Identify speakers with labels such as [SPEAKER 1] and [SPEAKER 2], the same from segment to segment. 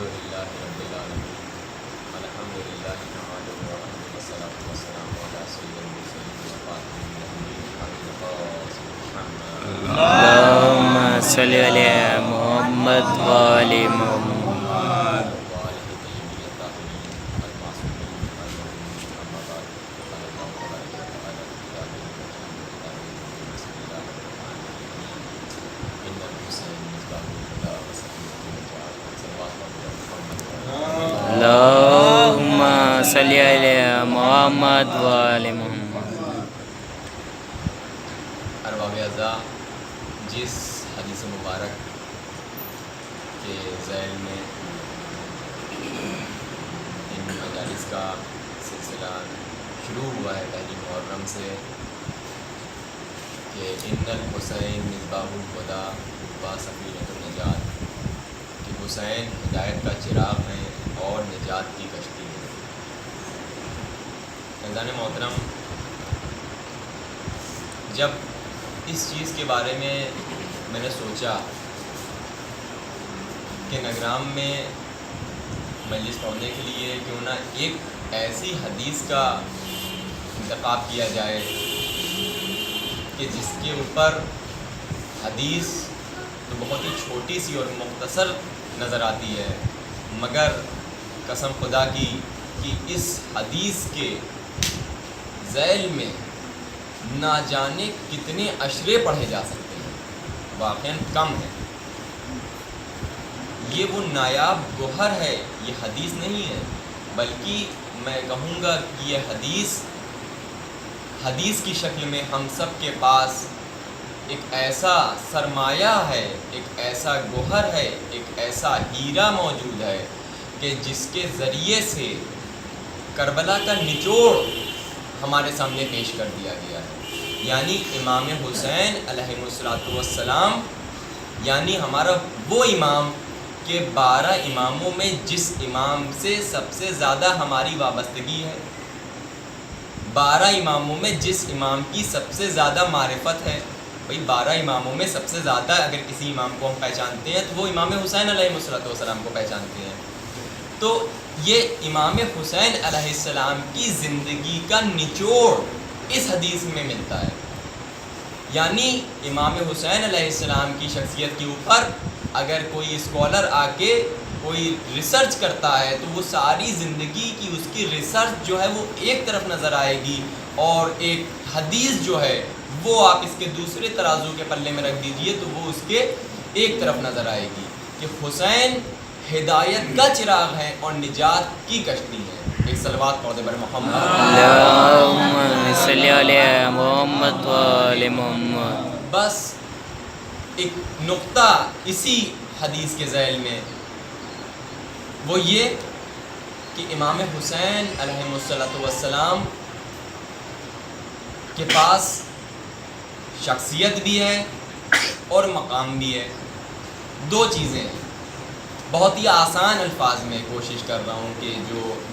[SPEAKER 1] لله رب العالمين الحمد لله نحمده ونستعينه والصلاة والسلام على سيد المرسلين وخاتم النبيين أبي القاسم محمد
[SPEAKER 2] اللهم صل على محمد وآل محمد
[SPEAKER 1] وآله الطيبين الطاهرين المعصومين المظلومين أما بعد قال الله تبارك وتعالى في كتابه المجيد بسم الله الرحمن الرحيم إن الحسين مصباح الهدى وسكينة النجاة صلوات الله محمد
[SPEAKER 2] اللهم صل على محمد وآل محمد
[SPEAKER 1] ارباب اعزاء، جس حدیث مبارک کے ذیل میں ان مجالس کا سلسلہ شروع ہوا ہے پہلی محرم سے کہ ان الحسین مصباح الہدی و سفینۃ النجات، کہ حسین ہدایت کا چراغ ہے اور نجات کی کشتی ہے۔ عزیزان محترم، جب اس چیز کے بارے میں نے سوچا کہ نگرام میں مجلس پڑھنے کے لیے کیوں نہ ایک ایسی حدیث کا انتخاب کیا جائے کہ جس کے اوپر حدیث تو بہت ہی چھوٹی سی اور مختصر نظر آتی ہے، مگر قسم خدا کی کہ اس حدیث کے ذیل میں نہ جانے کتنے اشرے پڑھے جا سکتے ہیں، واقعاً کم ہے۔ یہ وہ نایاب گوہر ہے، یہ حدیث نہیں ہے، بلکہ میں کہوں گا کہ یہ حدیث کی شکل میں ہم سب کے پاس ایک ایسا سرمایہ ہے، ایک ایسا گوہر ہے، ایک ایسا ہیرا موجود ہے کہ جس کے ذریعے سے کربلا کا نچوڑ ہمارے سامنے پیش کر دیا گیا ہے، یعنی امام حسین علیہ السلام، یعنی ہمارا وہ امام کہ 12 اماموں میں جس امام سے سب سے زیادہ ہماری وابستگی ہے، 12 اماموں میں جس امام کی سب سے زیادہ معرفت ہے۔ بھئی 12 اماموں میں سب سے زیادہ اگر کسی امام کو ہم پہچانتے ہیں تو وہ امام حسین علیہ السلام کو پہچانتے ہیں۔ تو یہ امام حسین علیہ السلام کی زندگی کا نچوڑ اس حدیث میں ملتا ہے، یعنی امام حسین علیہ السلام کی شخصیت کے اوپر اگر کوئی اسکالر آ کے کوئی ریسرچ کرتا ہے تو وہ ساری زندگی کی اس کی ریسرچ جو ہے وہ ایک طرف نظر آئے گی، اور ایک حدیث جو ہے وہ آپ اس کے دوسرے ترازو کے پلے میں رکھ دیجئے تو وہ اس کے ایک طرف نظر آئے گی کہ حسین ہدایت کا چراغ ہے اور نجات کی کشتی ہے۔ ایک صلوات پڑھ دے بر محمد۔
[SPEAKER 2] اللهم صل على محمد وآل محمد۔
[SPEAKER 1] بس ایک نقطہ اسی حدیث کے ذیل میں وہ یہ کہ امام حسین علیہ السلام کے پاس شخصیت بھی ہے اور مقام بھی ہے، دو چیزیں ہیں۔ بہت ہی آسان الفاظ میں کوشش کر رہا ہوں کہ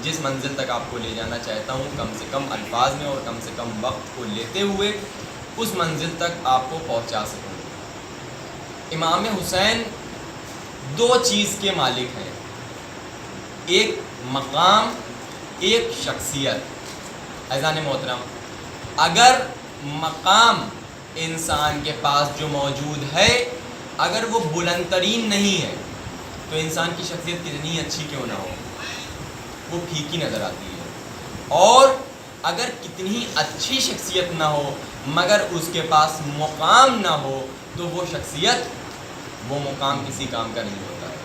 [SPEAKER 1] جس منزل تک آپ کو لے جانا چاہتا ہوں کم سے کم الفاظ میں اور کم سے کم وقت کو لیتے ہوئے اس منزل تک آپ کو پہنچا سکوں۔ امام حسین دو چیز کے مالک ہیں، ایک مقام، ایک شخصیت۔ عزیزان محترم، اگر مقام انسان کے پاس جو موجود ہے اگر وہ بلند ترین نہیں ہے تو انسان کی شخصیت کتنی اچھی کیوں نہ ہو وہ پھیکی نظر آتی ہے، اور اگر کتنی اچھی شخصیت نہ ہو مگر اس کے پاس مقام نہ ہو تو وہ شخصیت، وہ مقام کسی کام کا نہیں ہوتا ہے۔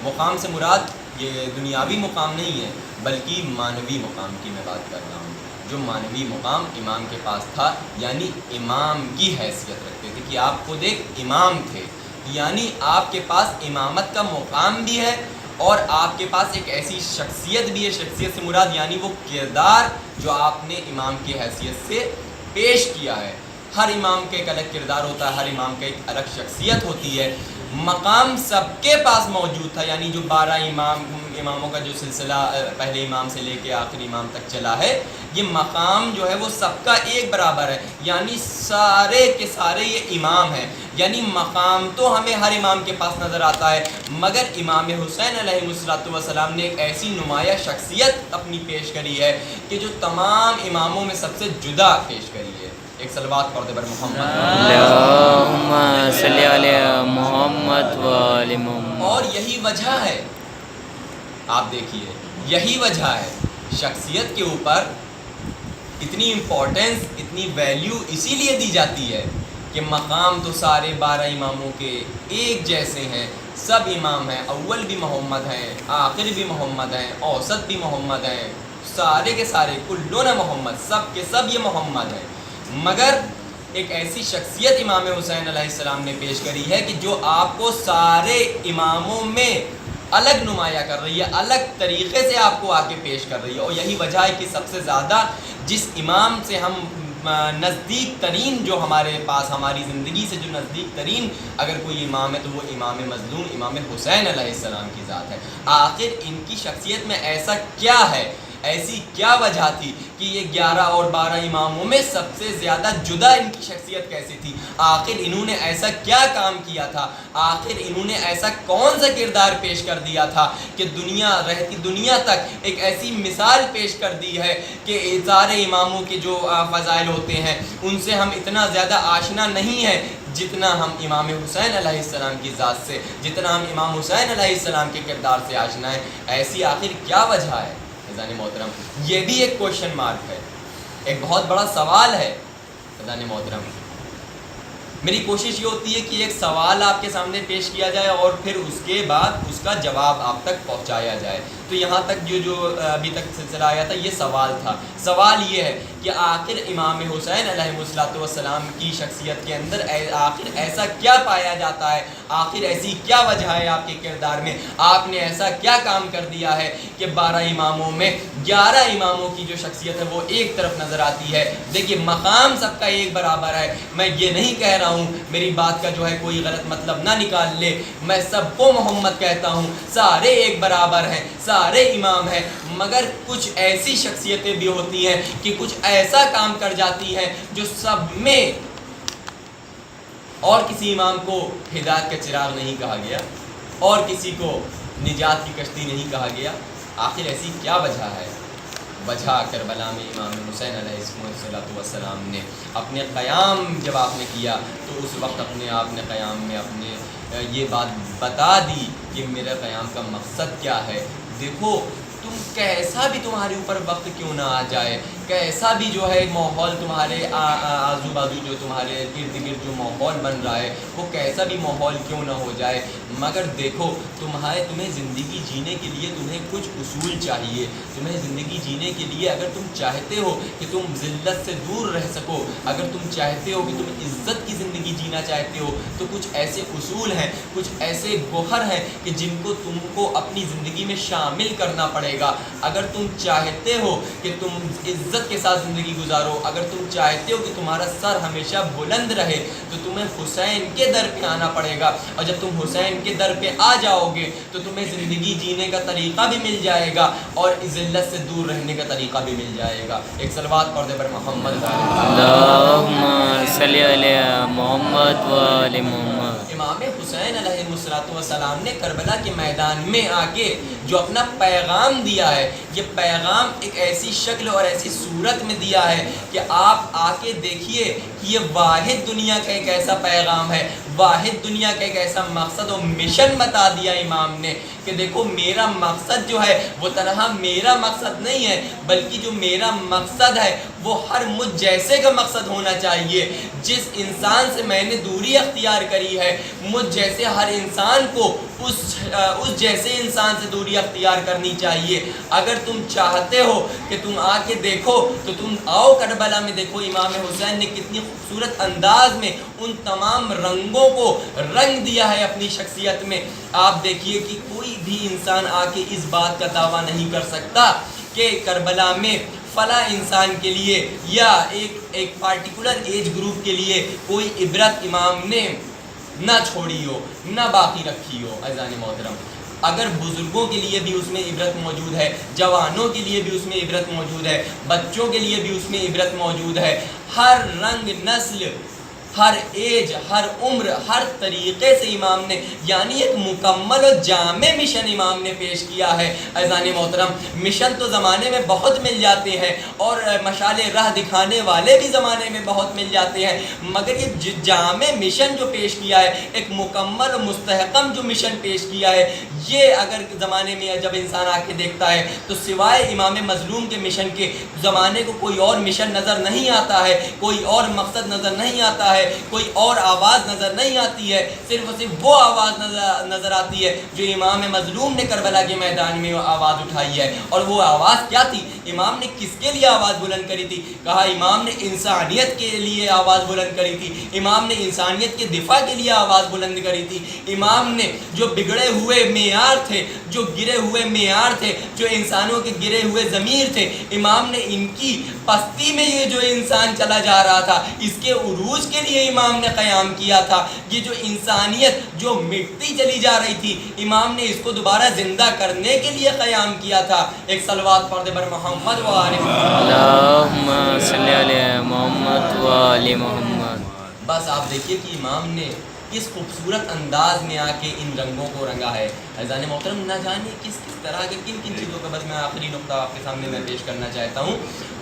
[SPEAKER 1] مقام سے مراد یہ دنیاوی مقام نہیں ہے بلکہ معنوی مقام کی میں بات کر رہا ہوں، جو معنوی مقام امام کے پاس تھا، یعنی امام کی حیثیت رکھتے تھے کہ آپ خود ایک امام تھے، یعنی آپ کے پاس امامت کا مقام بھی ہے اور آپ کے پاس ایک ایسی شخصیت بھی ہے۔ شخصیت سے مراد یعنی وہ کردار جو آپ نے امام کی حیثیت سے پیش کیا ہے۔ ہر امام کا ایک الگ کردار ہوتا ہے، ہر امام کا ایک الگ شخصیت ہوتی ہے، مقام سب کے پاس موجود تھا، یعنی جو 12 اماموں کا جو سلسلہ پہلے امام سے لے کے آخری امام تک چلا ہے، یہ مقام جو ہے وہ سب کا ایک برابر ہے، یعنی سارے کے سارے یہ امام ہیں۔ یعنی مقام تو ہمیں ہر امام کے پاس نظر آتا ہے، مگر امام حسین علیہ السلام نے ایک ایسی نمایاں شخصیت اپنی پیش کری ہے کہ جو تمام اماموں میں سب سے جدا پیش کری ہے۔ ایک صلوات پڑھ دے بر محمد،
[SPEAKER 2] اللہم صلی علی محمد و آل محمد۔
[SPEAKER 1] اور یہی وجہ ہے، آپ دیکھیے یہی وجہ ہے شخصیت کے اوپر اتنی امپورٹنس، اتنی ویلیو اسی لیے دی جاتی ہے کہ مقام تو سارے 12 اماموں کے ایک جیسے ہیں، سب امام ہیں، اول بھی محمد ہیں، آخر بھی محمد ہیں، اوسط بھی محمد ہیں، سارے کے سارے کلون محمد، سب کے سب یہ محمد ہیں، مگر ایک ایسی شخصیت امام حسین علیہ السلام نے پیش کری ہے کہ جو آپ کو سارے اماموں میں الگ نمایاں کر رہی ہے، الگ طریقے سے آپ کو آ کے پیش کر رہی ہے۔ اور یہی وجہ ہے کہ سب سے زیادہ جس امام سے ہم نزدیک ترین، جو ہمارے پاس ہماری زندگی سے جو نزدیک ترین اگر کوئی امام ہے تو وہ امام مظلوم امام حسین علیہ السلام کی ذات ہے۔ آخر ان کی شخصیت میں ایسا کیا ہے، ایسی کیا وجہ تھی کہ یہ 11 اور 12 اماموں میں سب سے زیادہ جدا ان کی شخصیت کیسی تھی؟ آخر انہوں نے ایسا کیا کام کیا تھا؟ آخر انہوں نے ایسا کون سا کردار پیش کر دیا تھا کہ رہتی دنیا تک ایک ایسی مثال پیش کر دی ہے کہ سارے اماموں کے جو فضائل ہوتے ہیں ان سے ہم اتنا زیادہ آشنا نہیں ہیں جتنا ہم امام حسین علیہ السلام کی ذات سے، جتنا ہم امام حسین علیہ السلام کے کردار سے آشنا ہیں۔ ایسی آخر کیا وجہ ہے؟ فیضان محترم، یہ بھی ایک کوشچن مارک ہے، ایک بہت بڑا سوال ہے۔ فیضان محترم، میری کوشش یہ ہوتی ہے کہ ایک سوال آپ کے سامنے پیش کیا جائے اور پھر اس کے بعد اس کا جواب آپ تک پہنچایا جائے۔ تو یہاں تک جو ابھی تک سلسلہ آیا تھا یہ سوال تھا۔ سوال یہ ہے کہ آخر امام حسین علیہ السلام کی شخصیت کے اندر آخر ایسا کیا پایا جاتا ہے، آخر ایسی کیا وجہ ہے آپ کے کردار میں، آپ نے ایسا کیا کام کر دیا ہے کہ 12 اماموں میں 11 اماموں کی جو شخصیت ہے وہ ایک طرف نظر آتی ہے۔ دیکھیے مقام سب کا ایک برابر ہے، میں یہ نہیں کہہ رہا ہوں، میری بات کا جو ہے کوئی غلط مطلب نہ نکال لے، میں سب کو محمد کہتا ہوں، سارے ایک برابر ہیں، سارے امام ہیں، مگر کچھ ایسی شخصیتیں بھی ہوتی ہیں کہ کچھ ایسا کام کر جاتی ہیں جو سب میں، اور کسی امام کو ہدایت کا چراغ نہیں کہا گیا اور کسی کو نجات کی کشتی نہیں کہا گیا۔ آخر ایسی کیا وجہ ہے؟ وجہ کربلا میں امام حسین علیہ السلام نے اپنے قیام جب آپ نے کیا تو اس وقت اپنے آپ نے قیام میں اپنے یہ بات بتا دی کہ میرے قیام کا مقصد کیا ہے۔ دیکھو تم کیسا بھی تمہارے اوپر وقت کیوں نہ آ جائے، کیسا بھی جو ہے ماحول تمہارے آزو بازو جو تمہارے ارد گرد جو ماحول بن رہا ہے وہ کیسا بھی ماحول کیوں نہ ہو جائے، مگر دیکھو تمہیں زندگی جینے کے لیے تمہیں کچھ اصول چاہیے۔ تمہیں زندگی جینے کے لیے اگر تم چاہتے ہو کہ تم ذلت سے دور رہ سکو، اگر تم چاہتے ہو کہ تم عزت کی زندگی جینا چاہتے ہو، تو کچھ ایسے اصول ہیں، کچھ ایسے گوہر ہیں کہ جن کو تم کو اپنی زندگی میں شامل کرنا پڑے گا۔ اگر تم چاہتے ہو کہ تم عزت کے ساتھ زندگی گزارو، اگر تم چاہتے ہو کہ تمہارا سر ہمیشہ بلند رہے، تو تمہیں حسین کے در پہ آنا پڑے گا، اور جب تم حسین کے در پہ آ جاؤ گے تو تمہیں زندگی جینے کا طریقہ بھی مل جائے گا اور ذلت سے دور رہنے کا طریقہ بھی مل جائے گا۔ ایک صلوات پڑھ دے پر محمد،
[SPEAKER 2] اللہم صلی علی محمد و آل محمد۔
[SPEAKER 1] امام حسین علیہ السلام نے کربلا کے میدان میں آ کے جو اپنا پیغام دیا ہے، یہ پیغام ایک ایسی شکل اور ایسی صورت میں دیا ہے کہ آپ آ کے دیکھیے کہ یہ واحد دنیا کا ایک ایسا پیغام ہے، واحد دنیا کا ایک ایسا مقصد و مشن بتا دیا امام نے کہ دیکھو میرا مقصد جو ہے وہ تنہا میرا مقصد نہیں ہے، بلکہ جو میرا مقصد ہے وہ ہر مجھ جیسے کا مقصد ہونا چاہیے۔ جس انسان سے میں نے دوری اختیار کری ہے، مجھ جیسے ہر انسان کو اس جیسے انسان سے دوری اختیار کرنی چاہیے۔ اگر تم چاہتے ہو کہ تم آ کے دیکھو تو تم آؤ کربلا میں، دیکھو امام حسین نے کتنی خوبصورت انداز میں ان تمام رنگوں کو رنگ دیا ہے اپنی شخصیت میں۔ آپ دیکھیے کہ کوئی بھی انسان آ کے اس بات کا دعویٰ نہیں کر سکتا کہ کربلا میں فلاں انسان کے لیے یا ایک پارٹیکولر ایج گروپ کے لیے کوئی عبرت امام نے نہ چھوڑی ہو نہ باقی رکھی ہو۔ عزیزان محترم، اگر بزرگوں کے لیے بھی اس میں عبرت موجود ہے، جوانوں کے لیے بھی اس میں عبرت موجود ہے، بچوں کے لیے بھی اس میں عبرت موجود ہے، ہر رنگ نسل، ہر ایج، ہر عمر، ہر طریقے سے امام نے یعنی ایک مکمل و جامع مشن امام نے پیش کیا ہے۔ عزیزان محترم، مشن تو زمانے میں بہت مل جاتے ہیں اور مشعل راہ دکھانے والے بھی زمانے میں بہت مل جاتے ہیں، مگر یہ جامع مشن جو پیش کیا ہے، ایک مکمل و مستحکم جو مشن پیش کیا ہے، یہ اگر زمانے میں جب انسان آ کے دیکھتا ہے تو سوائے امام مظلوم کے مشن کے زمانے کو کوئی اور مشن نظر نہیں آتا ہے، کوئی اور مقصد نظر نہیں آتا ہے، کوئی اور آواز نظر نہیں آتی ہے، صرف اور صرف وہ آواز نظر آتی ہے جو امام مظلوم نے کربلا کے میدان میں آواز اٹھائی ہے۔ اور وہ آواز کیا تھی؟ امام نے کس کے لیے آواز بلند کری تھی؟ کہا امام نے انسانیت کے لیے آواز بلند کری تھی، امام نے انسانیت کے دفاع کے لیے آواز بلند کری تھی۔ امام نے جو بگڑے ہوئے معیار تھے، جو گرے ہوئے معیار تھے، جو انسانوں کے گرے ہوئے ضمیر تھے، امام نے ان کی پستی میں یہ جو انسان چلا جا رہا تھا، اس کے عروج کے لیے امام نے قیام کیا تھا۔ یہ جو انسانیت جو مٹتی چلی جا رہی تھی، امام نے اس کو دوبارہ زندہ کرنے کے لیے قیام کیا تھا۔ ایک صلوات پڑھ دے بر محمد و آل محمد۔
[SPEAKER 2] اللہم صلی علی محمد و آل محمد۔
[SPEAKER 1] بس آپ دیکھیے کہ امام نے کس خوبصورت انداز میں آ کے ان رنگوں کو رنگا ہے۔ عزیزان محترم، نہ جانے کس طرح کے کن چیزوں کا بس میں آخری نقطہ آپ کے سامنے میں پیش کرنا چاہتا ہوں،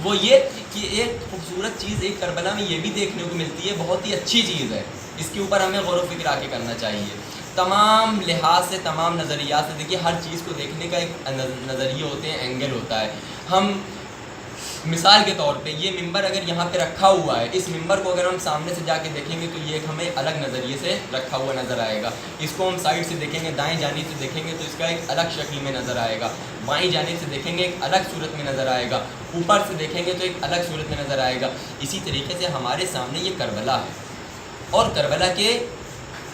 [SPEAKER 1] وہ یہ کہ ایک خوبصورت چیز ایک کربلا میں یہ بھی دیکھنے کو ملتی ہے، بہت ہی اچھی چیز ہے، اس کے اوپر ہمیں غور و فکر آ کے کرنا چاہیے۔ تمام لحاظ سے، تمام نظریات سے دیکھیے، ہر چیز کو دیکھنے کا ایک نظریہ ہوتے ہیں، اینگل ہوتا ہے۔ ہم مثال کے طور پہ یہ ممبر اگر یہاں پہ رکھا ہوا ہے، اس ممبر کو اگر ہم سامنے سے جا کے دیکھیں گے تو یہ ایک ہمیں الگ نظریے سے رکھا ہوا نظر آئے گا۔ اس کو ہم سائڈ سے دیکھیں گے، دائیں جانب سے دیکھیں گے تو اس کا ایک الگ شکل میں نظر آئے گا، بائیں جانب سے دیکھیں گے ایک الگ صورت میں نظر آئے گا، اوپر سے دیکھیں گے تو ایک الگ صورت میں نظر آئے گا۔ اسی طریقے سے ہمارے سامنے یہ کربلا ہے، اور کربلا کے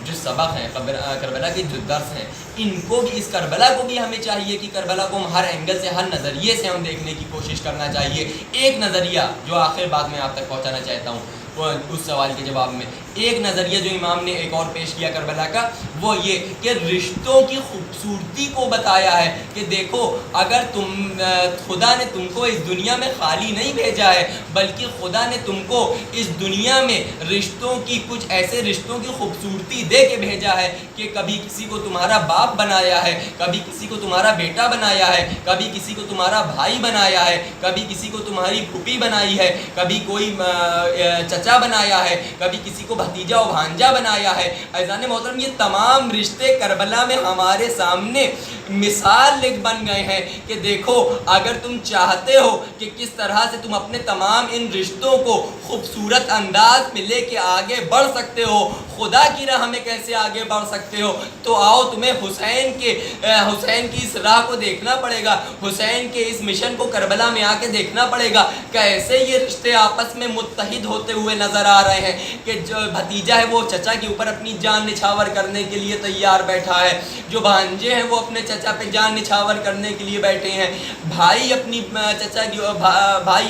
[SPEAKER 1] جو سبق ہیں، کربلا کے جو درس ہیں، ان کو بھی، اس کربلا کو بھی ہمیں چاہیے کہ کربلا کو ہم ہر اینگل سے، ہر نظریے سے ہم دیکھنے کی کوشش کرنا چاہیے۔ ایک نظریہ جو آخر بات میں آپ تک پہنچانا چاہتا ہوں اس سوال کے جواب میں، ایک نظریہ جو امام نے ایک اور پیش کیا کربلا کا، وہ یہ کہ رشتوں کی خوبصورتی کو بتایا ہے کہ دیکھو، اگر خدا نے تم کو اس دنیا میں خالی نہیں بھیجا ہے، بلکہ خدا نے تم کو اس دنیا میں رشتوں کی، کچھ ایسے رشتوں کی خوبصورتی دے کے بھیجا ہے کہ کبھی کسی کو تمہارا باپ بنایا ہے، کبھی کسی کو تمہارا بیٹا بنایا ہے، کبھی کسی کو تمہارا بھائی بنایا ہے، کبھی کسی کو تمہاری پھوپھی بنائی ہے، کبھی کوئی چچا بنایا ہے، کبھی کسی کو بھتیجا و بھانجا بنایا ہے۔ عزیزان محترم، یہ تمام رشتے کربلا میں ہمارے سامنے مثال بن گئے ہیں کہ دیکھو، اگر تم چاہتے ہو کہ کس طرح سے تم اپنے تمام ان رشتوں کو خوبصورت انداز میں لے کے آگے بڑھ سکتے ہو، خدا کی راہ میں کیسے آگے بڑھ سکتے ہو، تو آؤ تمہیں حسین کی اس راہ کو دیکھنا پڑے گا، حسین کے اس مشن کو کربلا میں آ کے دیکھنا پڑے گا، کیسے یہ رشتے آپس میں متحد ہوتے ہوئے نظر آ رہے ہیں کہ جو بھتیجا ہے وہ چچا کے اوپر اپنی جان نچھاور کرنے کے لیے تیار بیٹھا ہے، جو بھانجے ہیں وہ اپنے چچا پہ جان نچھاور کرنے کے لیے بیٹھے ہیں، بھائی اپنی چچا کی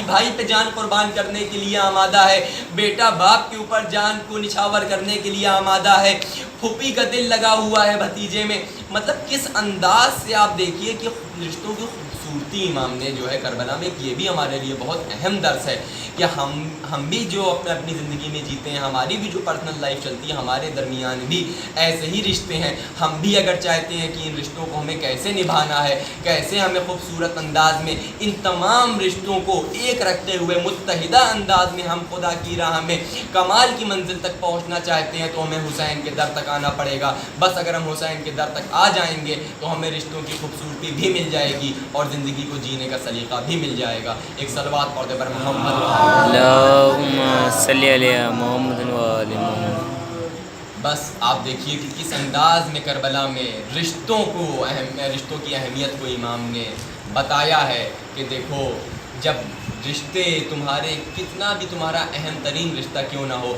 [SPEAKER 1] بھائی پہ جان قربان کرنے کے لیے آمادہ ہے، بیٹا باپ کے اوپر جان کو نچھاور کرنے کے لیے آمادہ ہے، پھوپھی کا دل لگا ہوا ہے بھتیجے میں۔ مطلب کس انداز سے آپ دیکھیے کہ رشتوں کی خوبصورتی امام نے جو ہے کربلا میں، یہ بھی ہمارے لیے بہت اہم درس ہے کہ ہم بھی جو اپنی زندگی میں جیتے ہیں، ہماری بھی جو پرسنل لائف چلتی ہے، ہمارے درمیان بھی ایسے ہی رشتے ہیں۔ ہم بھی اگر چاہتے ہیں کہ ان رشتوں کو ہمیں کیسے نبھانا ہے، کیسے ہمیں خوبصورت انداز میں ان تمام رشتوں کو ایک رکھتے ہوئے متحدہ انداز میں ہم خدا کی راہ میں کمال کی منزل تک پہنچنا چاہتے ہیں، تو ہمیں حسین کے در تک آنا پڑے گا۔ بس اگر ہم حسین کے در تک آ جائیں گے تو ہمیں رشتوں کی خوبصورتی بھی مل جائے گی اور زندگی کو جینے کا سلیقہ بھی مل جائے گا۔ ایک صلوات پڑھ دے بر محمد۔
[SPEAKER 2] اللہم صلی علی محمد و آل محمد۔
[SPEAKER 1] بس آپ دیکھیے کہ کس انداز میں کربلا میں رشتوں کی اہمیت کو امام نے بتایا ہے کہ دیکھو، جب رشتے تمہارے کتنا بھی تمہارا اہم ترین رشتہ کیوں نہ ہو،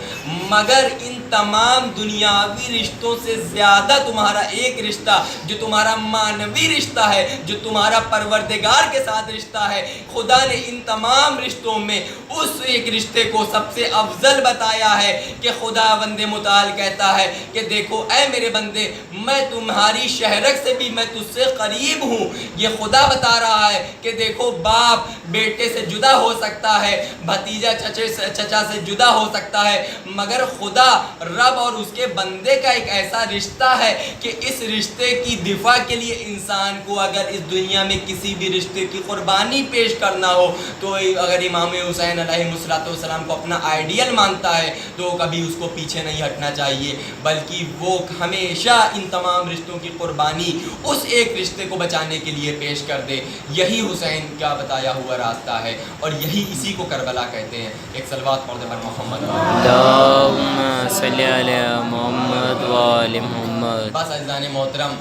[SPEAKER 1] مگر ان تمام دنیاوی رشتوں سے زیادہ تمہارا ایک رشتہ جو تمہارا معنوی رشتہ ہے، جو تمہارا پروردگار کے ساتھ رشتہ ہے، خدا نے ان تمام رشتوں میں اس ایک رشتے کو سب سے افضل بتایا ہے کہ خداوند متعال کہتا ہے کہ دیکھو اے میرے بندے، میں تمہاری شہرک سے بھی میں تجھ سے قریب ہوں۔ یہ خدا بتا رہا ہے کہ دیکھو باپ بیٹے سے جدا ہو سکتا ہے، بھتیجا چچا سے جدا ہو سکتا ہے، مگر خدا رب اور اس کے بندے کا ایک ایسا رشتہ ہے کہ اس رشتے کی دفاع کے لیے انسان کو اگر اس دنیا میں کسی بھی رشتے کی قربانی پیش کرنا ہو تو اگر امام حسین علیہ السلام کو اپنا آئیڈیل مانتا ہے تو کبھی اس کو پیچھے نہیں ہٹنا چاہیے، بلکہ وہ ہمیشہ ان تمام رشتوں کی قربانی اس ایک رشتے کو بچانے کے لیے پیش کر دے۔ یہی حسین کا بتایا ہوا راستہ ہے اور یہی اسی کو کربلا کہتے ہیں۔ ایک صلوات پڑھ دے پر محمد
[SPEAKER 2] اللہم صلی علی محمد و آل محمد۔
[SPEAKER 1] بس عزیزان محترم،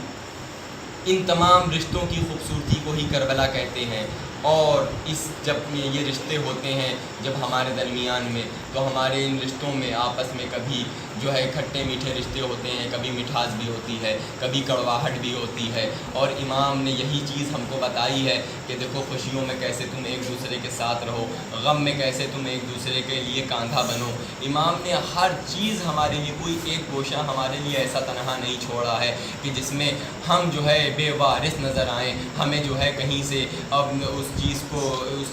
[SPEAKER 1] ان تمام رشتوں کی خوبصورتی کو ہی کربلا کہتے ہیں، اور اس جب یہ رشتے ہوتے ہیں جب ہمارے درمیان میں، تو ہمارے ان رشتوں میں آپس میں کبھی جو ہے کھٹے میٹھے رشتے ہوتے ہیں، کبھی مٹھاس بھی ہوتی ہے، کبھی کڑواہٹ بھی ہوتی ہے، اور امام نے یہی چیز ہم کو بتائی ہے کہ دیکھو خوشیوں میں کیسے تم ایک دوسرے کے ساتھ رہو، غم میں کیسے تم ایک دوسرے کے لیے کاندھا بنو۔ امام نے ہر چیز ہمارے لیے، کوئی ایک گوشہ ہمارے لیے ایسا تنہا نہیں چھوڑا ہے کہ جس میں ہم جو ہے بے وارث نظر آئیں، ہمیں جو ہے کہیں سے اب اس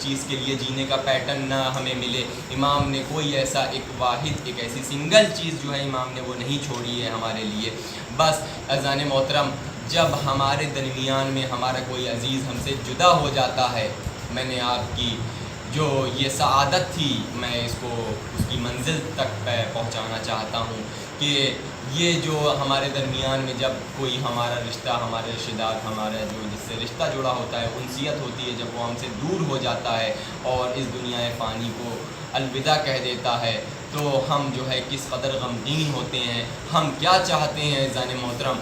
[SPEAKER 1] چیز کے لیے جینے کا پیٹرن نہ ہمیں ملے۔ امام نے کوئی ایسا ایک ایسی سنگل چیز جو ہے امام نے وہ نہیں چھوڑی ہے ہمارے لیے۔ بس عزیزان محترم، جب ہمارے درمیان میں ہمارا کوئی عزیز ہم سے جدا ہو جاتا ہے، میں نے آپ کی جو یہ سعادت تھی میں اس کی منزل تک پہنچانا چاہتا ہوں کہ یہ جو ہمارے درمیان میں جب کوئی ہمارا رشتہ، ہمارے رشتہ دار، ہمارا جس سے رشتہ جڑا ہوتا ہے، انسیت ہوتی ہے، جب وہ ہم سے دور ہو جاتا ہے اور اس دنیا فانی کو الوداع کہہ دیتا ہے، تو ہم جو ہے کس قدر غمگین ہوتے ہیں، ہم کیا چاہتے ہیں عزیزان محترم۔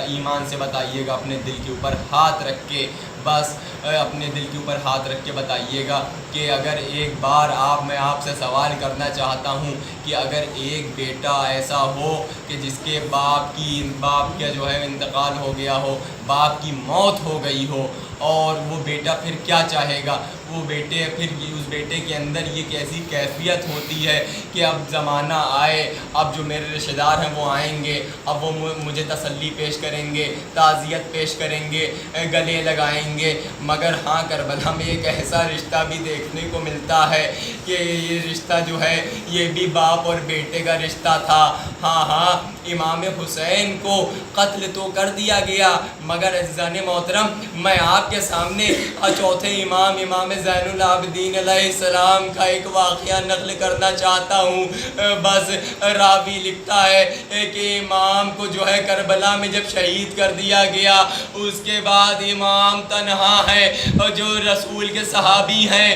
[SPEAKER 1] ایمان سے بتائیے گا، اپنے دل کے اوپر ہاتھ رکھ کے، بس اپنے دل کے اوپر ہاتھ رکھ کے بتائیے گا کہ اگر ایک بار میں آپ سے سوال کرنا چاہتا ہوں کہ اگر ایک بیٹا ایسا ہو کہ جس کے باپ کا جو ہے انتقال ہو گیا ہو، باپ کی موت ہو گئی ہو، اور وہ بیٹا پھر کیا چاہے گا؟ وہ اس بیٹے کے اندر یہ کیسی کیفیت ہوتی ہے کہ اب زمانہ آئے، اب جو میرے رشتہ دار ہیں وہ آئیں گے، اب وہ مجھے تسلی پیش کریں گے، تعزیت پیش کریں گے، گلے لگائیں گے، مگر ہاں کربلا میں ایک ایسا رشتہ بھی دیکھنے کو ملتا ہے کہ یہ رشتہ جو ہے یہ بھی باپ اور بیٹے کا رشتہ تھا۔ ہاں امام حسین کو قتل تو کر دیا گیا، مگر عزیزان محترم میں آپ کے سامنے چوتھے امام زین العابدین علیہ السلام کا ایک واقعہ نقل کرنا چاہتا ہوں۔ بس راوی لکھتا ہے کہ امام کو جو ہے کربلا میں جب شہید کر دیا گیا، اس کے بعد امام تنہا ہے، اور جو رسول کے صحابی ہیں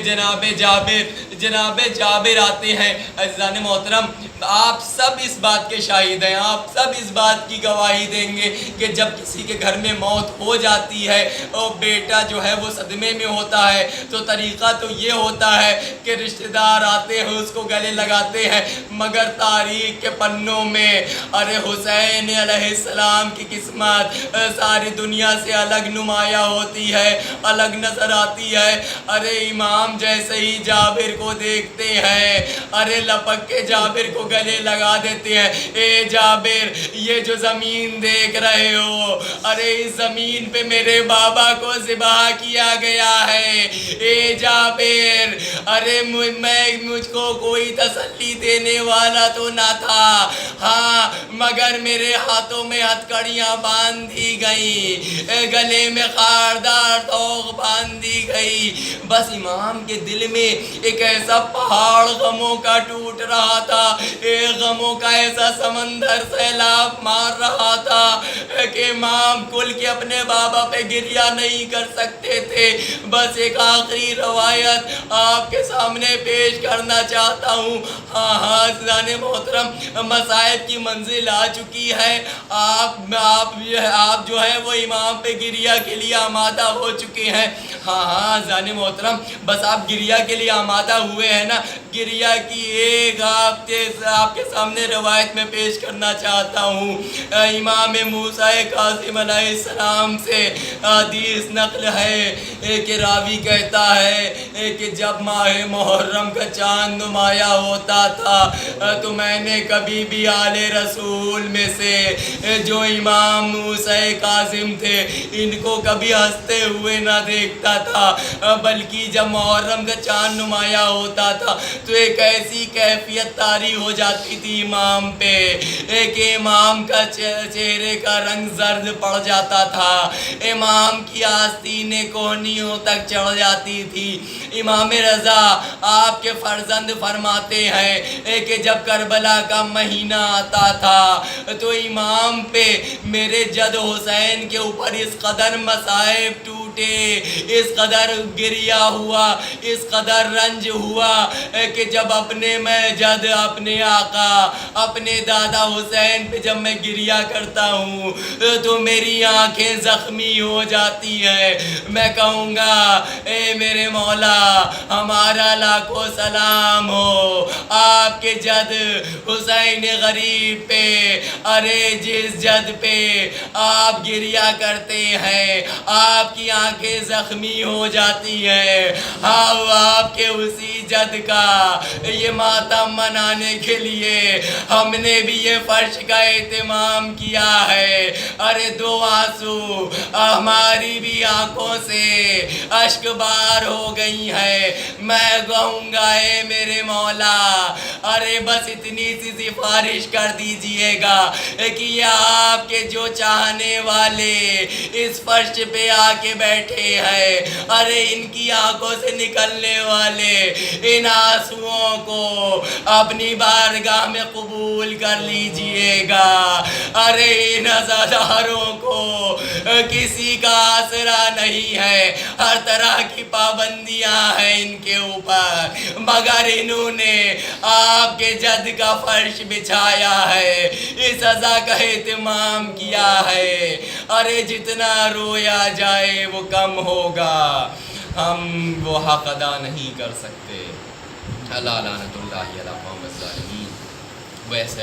[SPEAKER 1] جناب جابر آتے ہیں۔ عزیزان محترم آپ سب اس بات کے شاہد ہیں، آپ سب اس بات کی گواہی دیں گے کہ جب کسی کے گھر میں موت ہو جاتی ہے اور بیٹا جو ہے وہ صدمے میں ہوتا ہے تو طریقہ تو یہ ہوتا ہے کہ رشتہ دار آتے ہیں، اس کو گلے لگاتے ہیں، مگر تاریخ کے پنوں میں ارے حسین علیہ السلام کی قسمت ساری دنیا سے الگ نمایاں ہوتی ہے، الگ نظر آتی ہے۔ ارے امام جیسے ہی جابر کو دیکھتے ہیں، ارے لپک کے جابر کو گلے لگا دیتے ہیں۔ اے جابر، یہ جو زمین دیکھ رہے ہو، ارے اس زمین پہ میرے بابا کو ذبح کیا گیا ہے۔ اے جابر، ارے مجھ کو کوئی تسلی دینے والا تو نہ تھا، ہاں مگر میرے ہاتھوں میں ہتھکڑیاں باندھ دی گئیں، گلے میں خاردار توق باندھ دی گئی۔ بس امام کے دل میں ایک ایسا پہاڑ غموں کا ٹوٹ رہا تھا، ایک غموں کا ایسا سمندر سیلاب مار رہا تھا کہ امام کھل کے اپنے بابا پہ گریہ نہیں کر سکتے تھے۔ بس ایک آخری روایت آپ کے سامنے پیش کرنا چاہتا ہوں۔ ہاں عزیزان محترم، مصائب کی منزل آ چکی ہے، آپ جو ہے وہ امام پہ گریہ کے لیے آمادہ ہو چکے ہیں۔ ہاں عزیزان محترم، بس آپ گریہ کے لیے آمادہ
[SPEAKER 3] ہوئے ہیں نا، گریہ کی ایک آپ کے سامنے روایت میں پیش کرنا چاہتا ہوں۔ امام موسیٰ کاظم علیہ السلام سے حدیث نقل ہے کہ راوی کہتا ہے کہ جب ماہ محرم کا چاند نمایاں ہوتا تھا تو میں نے کبھی بھی آل رسول میں سے جو امام موسیٰ کاظم تھے ان کو کبھی ہنستے ہوئے نہ دیکھتا تھا، بلکہ جب محرم کا چاند نمایاں ہوتا تھا تو ایک ایسی کیفیت طاری ہو جاتی تھی امام پہ کہ امام کا چہرے کا رنگ زرد پڑ جاتا تھا، امام کی آستینیں کوہنیوں تک چڑھ جاتی تھی۔ امام رضا آپ کے فرزند فرماتے ہیں کہ جب کربلا کا مہینہ آتا تھا تو امام پہ میرے جد حسین کے اوپر اس قدر مصائب ٹوٹے، اس قدر گریہ ہوا، اس قدر رنج ہوا کہ جب اپنے میں جد اپنے آقا اپنے دادا حسین پہ جب میں گریہ کرتا ہوں تو میری آنکھیں زخمی ہو جاتی ہیں۔ میں کہوں گا اے میرے مولا ہمارا لاکھوں سلام ہو آپ کے جد حسین غریب پہ، ارے جس جد پہ آپ گریہ کرتے ہیں آپ کی آنکھیں زخمی ہو جاتی ہیں، ہاں آپ کے اسی جد کا یہ ماتم منانے کے لیے ہم نے بھی یہ فرش کا اہتمام کیا ہے۔ ارے دو آنسو ہماری بھی آنکھوں سے اشک بار ہو گئی ہیں۔ میں کہوں گا اے میرے مولا ارے بس اتنی سی سفارش کر دیجئے گا کہ یہ آپ کے جو چاہنے والے اس فرش پہ آ کے بیٹھے ہیں، ارے ان کی آنکھوں سے نکلنے والے ان آنسوؤں کو اپنی بارگاہ میں قبول کر لیجئے گا۔ ارے ان عزاداروں کو کسی کا آسرا نہیں ہے، ہر طرح کی پابندیاں ہیں ان کے اوپر، مگر انہوں نے آپ کے جد کا فرش بچھایا ہے، اس عزا کا اہتمام کیا ہے۔ ارے جتنا رویا جائے وہ کم ہوگا، ہم وہ حق ادا نہیں کر سکتے۔ اللہ لعنت اللہ علی قوم الظالمین۔ ویسے